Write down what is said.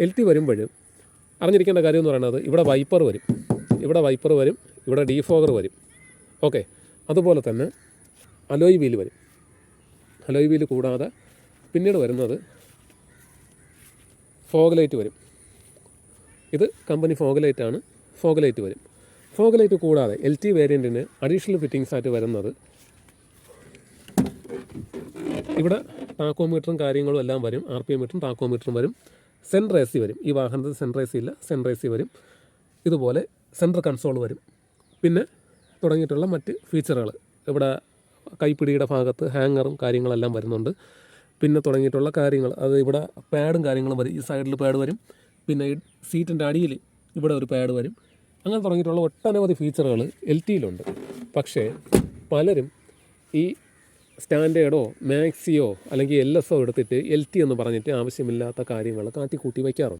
L T വരുമ്പോൾ അറിഞ്ഞിരിക്കേണ്ട കാര്യം എന്ന് പറയുന്നത് ഇവിടെ വൈപ്പർ വരും, ഇവിടെ ഡീഫോഗർ വരും. ഓക്കെ, അതുപോലെ തന്നെ അലോയ് വീൽ വരും. അലോയ് വീൽ കൂടാതെ പിന്നീട് വരുന്നത് ഫോഗ് ലൈറ്റ് വരും. ഇത് കമ്പനി ഫോഗ് ലൈറ്റാണ്. ഫോഗ് ലൈറ്റ് വരും. ഫോഗ് ലൈറ്റ് കൂടാതെ എൽ ടി വേരിയൻറ്റിന് അഡീഷണൽ ഫിറ്റിങ്സ് ആയിട്ട് വരുന്നത് ഇവിടെ ടാക്കോമീറ്ററും കാര്യങ്ങളും എല്ലാം വരും. RPM മീറ്ററും ടാക്കോമീറ്ററും വരും. സെൻട്രൽ AC വരും. ഈ വാഹനത്തിൽ സെൻട്രൽ AC ഇല്ല, സെൻട്രൽ AC വരും. ഇതുപോലെ സെൻട്രൽ കൺസോൾ വരും. പിന്നെ തുടങ്ങിയിട്ടുള്ള മറ്റ് ഫീച്ചറുകൾ ഇവിടെ കൈപ്പിടിയുടെ ഭാഗത്ത് ഹാങ്ങറും കാര്യങ്ങളെല്ലാം വരുന്നുണ്ട്. പിന്നെ തുടങ്ങിയിട്ടുള്ള കാര്യങ്ങൾ അത് ഇവിടെ പാഡും കാര്യങ്ങളും വരും. ഈ സൈഡിൽ പാഡ് വരും. പിന്നെ ഈ സീറ്റിൻ്റെ അടിയിൽ ഇവിടെ ഒരു പാഡ് വരും. അങ്ങനെ തുടങ്ങിയിട്ടുള്ള ഒട്ടനവധി ഫീച്ചറുകൾ എൽ ടിയിലുണ്ട്. പക്ഷേ പലരും ഈ സ്റ്റാൻഡേർഡോ മാക്സിയോ അല്ലെങ്കിൽ LSO എടുത്തിട്ട് LT എന്ന് പറഞ്ഞിട്ട് ആവശ്യമില്ലാത്ത കാര്യങ്ങൾ കാട്ടിക്കൂട്ടി വയ്ക്കാറുണ്ട്.